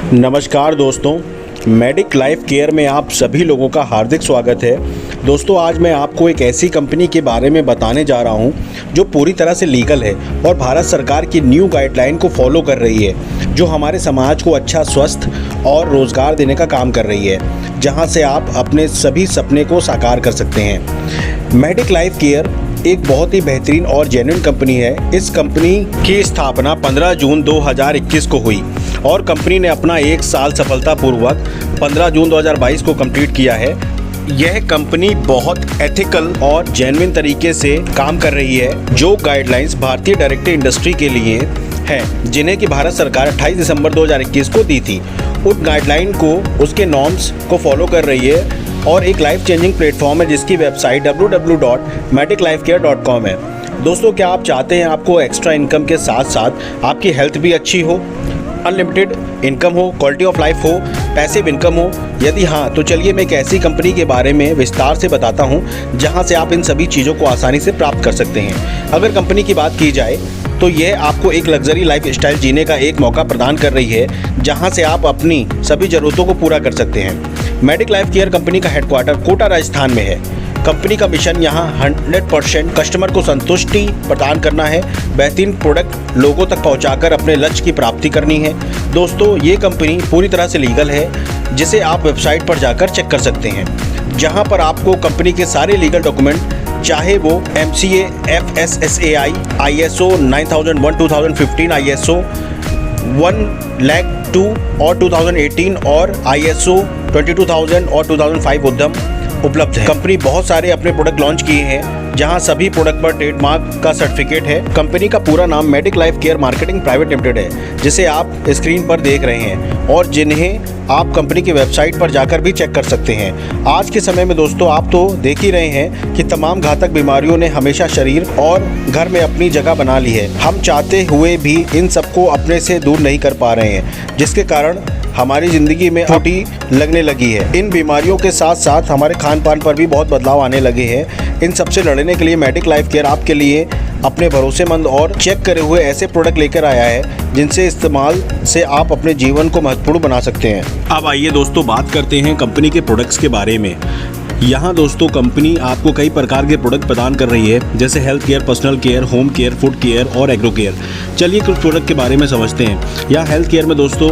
नमस्कार दोस्तों, medic life care में आप सभी लोगों का हार्दिक स्वागत है। दोस्तों, आज मैं आपको एक ऐसी कंपनी के बारे में बताने जा रहा हूं जो पूरी तरह से लीगल है और भारत सरकार की न्यू गाइडलाइन को फॉलो कर रही है, जो हमारे समाज को अच्छा स्वस्थ और रोज़गार देने का काम कर रही है, जहां से आप अपने सभी सपने को साकार कर सकते हैं। मेडिक लाइफ केयर एक बहुत ही बेहतरीन और जेन्युइन कंपनी है। इस कंपनी की स्थापना 15 जून 2021 को हुई और कंपनी ने अपना 1 साल सफलतापूर्वक 15 जून 2022 को कंप्लीट किया है। यह कंपनी बहुत एथिकल और जेन्युइन तरीके से काम कर रही है, जो गाइडलाइंस भारतीय डायरेक्ट इंडस्ट्री के लिए हैं, जिन्हें कि भारत सरकार 28 दिसंबर 2021 को दी थी। उन गाइडलाइन को, उसके नॉर्म्स को फॉलो कर रही है और एक लाइफ चेंजिंग प्लेटफॉर्म है जिसकी वेबसाइट www.mediclifecare.com है। दोस्तों, क्या आप चाहते हैं आपको एक्स्ट्रा इनकम के साथ साथ आपकी हेल्थ भी अच्छी हो, अनलिमिटेड इनकम हो, क्वालिटी ऑफ लाइफ हो, पैसिव इनकम हो? यदि हाँ, तो चलिए मैं एक ऐसी कंपनी के बारे में विस्तार से बताता हूँ जहाँ से आप इन सभी चीज़ों को आसानी से प्राप्त कर सकते हैं। अगर कंपनी की बात की जाए तो यह आपको एक लग्जरी लाइफ स्टाइल जीने का एक मौका प्रदान कर रही है, जहाँ से आप अपनी सभी ज़रूरतों को पूरा कर सकते हैं। मेडिक लाइफ केयर कंपनी का हेडक्वार्टर कोटा राजस्थान में है। कंपनी का मिशन यहाँ 100% कस्टमर को संतुष्टि प्रदान करना है, बेहतरीन प्रोडक्ट लोगों तक पहुँचाकर अपने लक्ष्य की प्राप्ति करनी है। दोस्तों, ये कंपनी पूरी तरह से लीगल है, जिसे आप वेबसाइट पर जाकर चेक कर सकते हैं, जहाँ पर आपको कंपनी के सारे लीगल डॉक्यूमेंट, चाहे वो MCA, FSSAI, ISO 9001 2015, ISO 1,02 और 2018 और ISO 22,000 और 2005 उद्यम उपलब्ध है। कंपनी बहुत सारे अपने प्रोडक्ट लॉन्च किए हैं, जहां सभी प्रोडक्ट पर ट्रेडमार्क का सर्टिफिकेट है। कंपनी का पूरा नाम medic life care marketing private limited है, जिसे आप स्क्रीन पर देख रहे हैं और जिन्हें आप कंपनी की वेबसाइट पर जाकर भी चेक कर सकते हैं। आज के समय में दोस्तों, आप तो देख ही रहे हैं कि तमाम घातक बीमारियों ने हमेशा शरीर और घर में अपनी जगह बना ली है। हम चाहते हुए भी इन सबको अपने से दूर नहीं कर पा रहे हैं, जिसके कारण हमारी ज़िंदगी में छोटी लगने लगी है। इन बीमारियों के साथ साथ हमारे खान पान पर भी बहुत बदलाव आने लगे हैं। इन सबसे लड़ने के लिए मेडिक लाइफ केयर आपके लिए अपने भरोसेमंद और चेक करे हुए ऐसे प्रोडक्ट लेकर आया है, जिनसे इस्तेमाल से आप अपने जीवन को महत्वपूर्ण बना सकते हैं। अब आइए दोस्तों, बात करते हैं कंपनी के प्रोडक्ट्स के बारे में। यहाँ दोस्तों, कंपनी आपको कई प्रकार के प्रोडक्ट प्रदान कर रही है, जैसे health care, personal care, home care, food care और एग्रो केयर। चलिए कुछ प्रोडक्ट के बारे में समझते हैं। यहाँ हेल्थ केयर में दोस्तों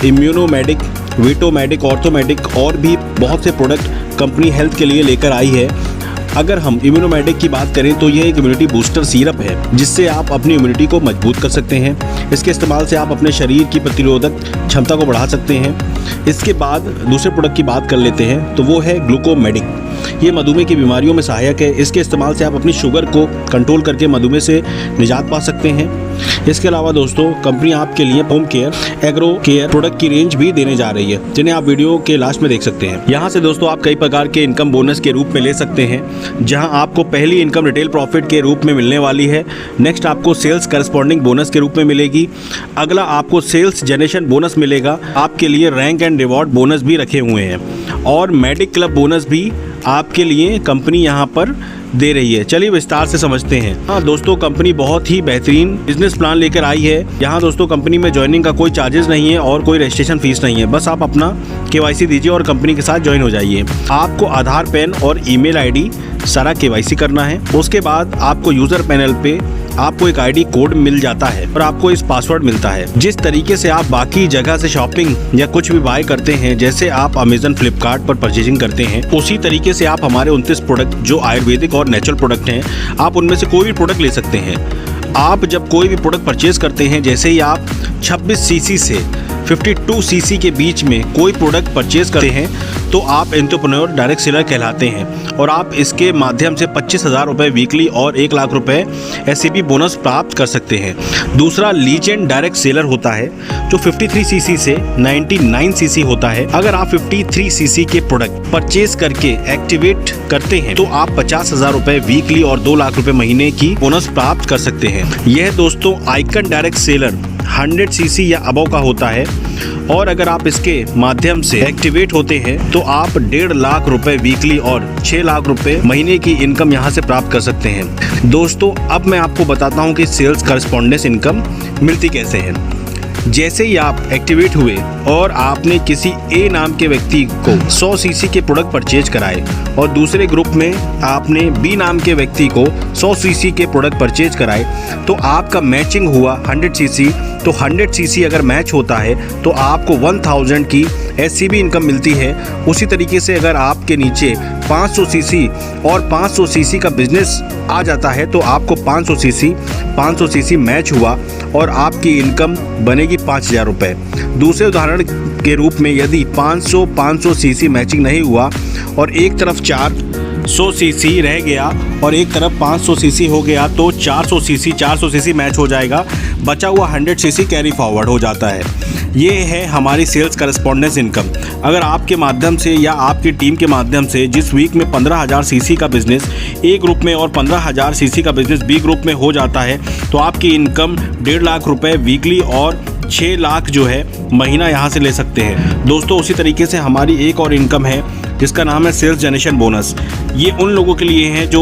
इम्यूनोमेडिक, वीटोमेडिक, ऑर्थोमेडिक और भी बहुत से प्रोडक्ट कंपनी हेल्थ के लिए लेकर आई है। अगर हम इम्यूनोमेडिक की बात करें तो यह एक इम्यूनिटी बूस्टर सिरप है, जिससे आप अपनी इम्यूनिटी को मजबूत कर सकते हैं। इसके इस्तेमाल से आप अपने शरीर की प्रतिरोधक क्षमता को बढ़ा सकते हैं। इसके बाद दूसरे प्रोडक्ट की बात कर लेते हैं, तो वो है ग्लूकोमेडिक। ये मधुमेह की बीमारियों में सहायक है। इसके इस्तेमाल से आप अपनी शुगर को कंट्रोल करके मधुमेह से निजात पा सकते हैं। इसके अलावा दोस्तों, कंपनी आपके लिए home care, agro care product की रेंज भी देने जा रही है, जिन्हें आप वीडियो के लास्ट में देख सकते हैं। यहाँ से दोस्तों आप कई प्रकार के इनकम बोनस के रूप में ले सकते हैं, जहाँ आपको पहली इनकम रिटेल प्रॉफिट के रूप में मिलने वाली है। नेक्स्ट आपको सेल्स करस्पॉन्डिंग बोनस के रूप में मिलेगी। अगला आपको सेल्स जनरेशन बोनस मिलेगा। आपके लिए रैंक एंड रिवॉर्ड बोनस भी रखे हुए हैं और मेडिक क्लब बोनस भी आपके लिए कंपनी यहाँ पर दे रही है। चलिए विस्तार से समझते हैं। हाँ दोस्तों, कंपनी बहुत ही बेहतरीन बिजनेस प्लान लेकर आई है। यहाँ दोस्तों कंपनी में ज्वाइनिंग का कोई चार्जेस नहीं है और कोई रजिस्ट्रेशन फीस नहीं है। बस आप अपना KYC दीजिए और कंपनी के साथ ज्वाइन हो जाइए। आपको आधार, पैन और ईमेल ID सारा KYC करना है। उसके बाद आपको यूज़र पैनल पे आपको एक ID कोड मिल जाता है और आपको इस पासवर्ड मिलता है। जिस तरीके से आप बाकी जगह से शॉपिंग या कुछ भी बाय करते हैं, जैसे आप अमेजन, फ्लिपकार्ट पर परचेजिंग करते हैं, उसी तरीके से आप हमारे 29 प्रोडक्ट जो आयुर्वेदिक और नेचुरल प्रोडक्ट हैं, आप उनमें से कोई भी प्रोडक्ट ले सकते हैं। आप जब कोई भी प्रोडक्ट परचेज करते हैं, जैसे ही आप 26 cc से 52 cc के बीच में कोई प्रोडक्ट परचेज करते हैं, तो आप एंटरप्रेन्योर डायरेक्ट सेलर कहलाते हैं और आप इसके माध्यम से 25,000 रुपये वीकली और 1 लाख रुपये SCP बोनस प्राप्त कर सकते हैं। दूसरा लीजेंड डायरेक्ट सेलर होता है, जो 53 cc से 99 cc होता है। अगर आप 53 cc के प्रोडक्ट परचेज करके एक्टिवेट करते हैं, तो आप 50,000 रुपये वीकली और 2 लाख रुपये महीने की बोनस प्राप्त कर सकते हैं। यह दोस्तों आइकन डायरेक्ट सेलर 100 cc या अबव का होता है और अगर आप इसके माध्यम से एक्टिवेट होते हैं तो आप 1.5 लाख रुपए वीकली और 6 लाख रुपए महीने की इनकम यहां से प्राप्त कर सकते हैं। दोस्तों अब मैं आपको बताता हूं कि सेल्स करस्पॉन्डेंस इनकम मिलती कैसे है। जैसे ही आप एक्टिवेट हुए और आपने किसी ए नाम के व्यक्ति को 100 सीसी के प्रोडक्ट परचेज कराए और दूसरे ग्रुप में आपने बी नाम के व्यक्ति को 100 सीसी के प्रोडक्ट परचेज कराए, तो आपका मैचिंग हुआ 100 सीसी। तो 100 सीसी अगर मैच होता है तो आपको 1000 की एससीबी इनकम मिलती है। उसी तरीके से अगर आपके नीचे 500 सीसी और 500 सीसी का बिजनेस आ जाता है तो आपको 500 सीसी मैच हुआ और आपकी इनकम बनेगी 5000 रुपये। दूसरे उदाहरण के रूप में यदि 500 सीसी मैचिंग नहीं हुआ और एक तरफ 400 सीसी रह गया और एक तरफ 500 सीसी हो गया तो 400 सीसी मैच हो जाएगा, बचा हुआ 100 सीसी कैरी फॉरवर्ड हो जाता है। ये है हमारी सेल्स करस्पॉन्डेंस इनकम। अगर आपके माध्यम से या आपकी टीम के माध्यम से जिस वीक में 15000 सीसी का बिजनेस ए ग्रुप में और 15000 सीसी का बिजनेस बी ग्रुप में हो जाता है तो आपकी इनकम 1.5 लाख रुपए वीकली और 6 लाख जो है महीना यहाँ से ले सकते हैं। दोस्तों उसी तरीके से हमारी एक और इनकम है जिसका नाम है सेल्स जनरेशन बोनस। ये उन लोगों के लिए है जो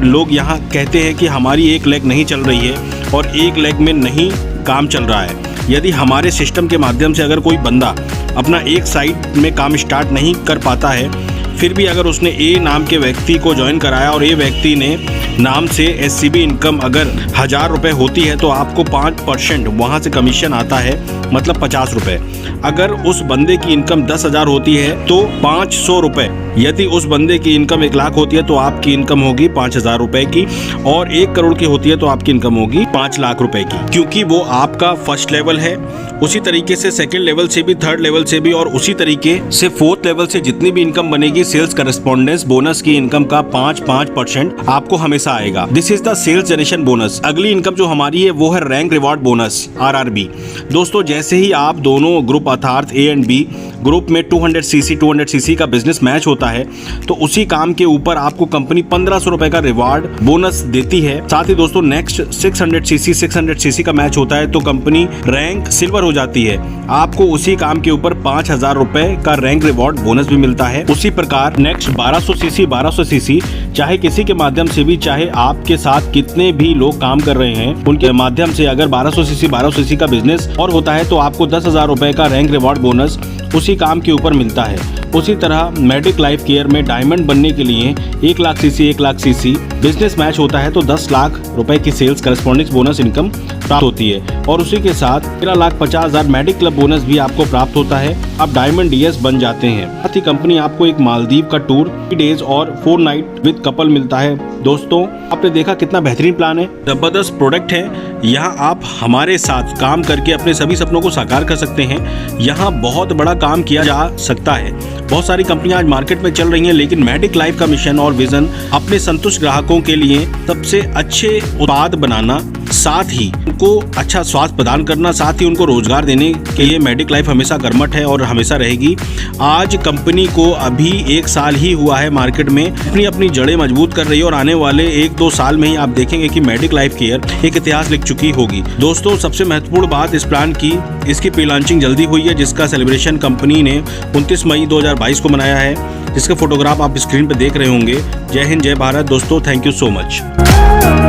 लोग यहाँ कहते हैं कि हमारी एक लेग नहीं चल रही है और एक लेग में नहीं काम चल रहा है। यदि हमारे सिस्टम के माध्यम से अगर कोई बंदा अपना एक साइड में काम स्टार्ट नहीं कर पाता है, फिर भी अगर उसने ए नाम के व्यक्ति को ज्वाइन कराया और ए व्यक्ति ने नाम से एससीबी इनकम अगर 1000 रुपये होती है तो आपको 5% वहाँ से कमीशन आता है, मतलब 50 रुपये। अगर उस बंदे की इनकम 10,000 होती है तो 500 रुपये। यदि उस बंदे की इनकम 1 लाख होती है तो आपकी इनकम होगी 5000 रुपये की, और 1 करोड़ की होती है तो आपकी इनकम होगी 5 लाख रुपए की, क्योंकि वो आपका फर्स्ट लेवल है। उसी तरीके से सेकंड लेवल से भी, थर्ड लेवल से भी और उसी तरीके से फोर्थ लेवल से जितनी भी इनकम बनेगी सेल्स करस्पॉन्डेंस बोनस की इनकम का 5% आपको हमेशा आएगा। This is the sales generation bonus. अगली इनकम जो हमारी है वो है रैंक रिवॉर्ड बोनस RRB। दोस्तों जैसे ही आप दोनों ग्रुप अर्थात ए एंड बी ग्रुप में 200 सीसी का बिजनेस मैच होता है तो उसी काम के ऊपर आपको कंपनी 1500 रुपए का रिवार्ड बोनस देती है। साथ ही दोस्तों नेक्स्ट 600 सीसी का मैच होता है तो कंपनी रैंक सिल्वर हो जाती है, आपको उसी काम के ऊपर 5000 रुपए का रैंक रिवॉर्ड बोनस भी मिलता है। उसी प्रकार नेक्स्ट 1200 सीसी चाहे किसी के माध्यम से भी, चाहे आपके साथ कितने भी लोग काम कर रहे हैं उनके माध्यम से, अगर 1200 सीसी का बिजनेस और होता है तो आपको 10,000 रुपए का रैंक रिवॉर्ड बोनस उसी काम के ऊपर मिलता है। उसी तरह मेडिक लाइफ केयर में डायमंड बनने के लिए 1 लाख सीसी बिजनेस मैच होता है तो 10 लाख रुपए की सेल्स करस्पॉन्डेंस बोनस इनकम प्राप्त होती है, और उसी के साथ 13,50,000 मेडिक क्लब बोनस भी आपको प्राप्त होता है। आप डायमंड DS बन जाते हैं। साथ ही कंपनी आपको एक मालदीव का टूर 3 डेज और 4 नाइट विद कपल मिलता है। दोस्तों आपने देखा कितना बेहतरीन प्लान है, जबरदस्त प्रोडक्ट है। यहाँ आप हमारे साथ काम करके अपने सभी सपनों को साकार कर सकते हैं। यहाँ बहुत बड़ा काम किया जा सकता है। बहुत सारी कंपनियां आज मार्केट में चल रही हैं, लेकिन मेडिक लाइफ का मिशन और विजन अपने संतुष्ट ग्राहकों के लिए सबसे अच्छे उत्पाद बनाना, साथ ही उनको अच्छा स्वास्थ्य प्रदान करना, साथ ही उनको रोजगार देने के लिए मेडिक लाइफ हमेशा कर्मठ है और हमेशा रहेगी। आज कंपनी को अभी 1 साल ही हुआ है मार्केट में, अपनी जड़ें मजबूत कर रही है और आने वाले 1-2 साल में ही आप देखेंगे कि मेडिक लाइफ केयर एक इतिहास लिख चुकी होगी। दोस्तों सबसे महत्वपूर्ण बात इस प्लान की, इसकी प्री लॉन्चिंग जल्दी हुई है, जिसका सेलिब्रेशन कंपनी ने 29 मई 2022 को मनाया है, जिसका फोटोग्राफ आप स्क्रीन पर देख रहे होंगे। जय हिंद, जय भारत दोस्तों, थैंक यू सो मच।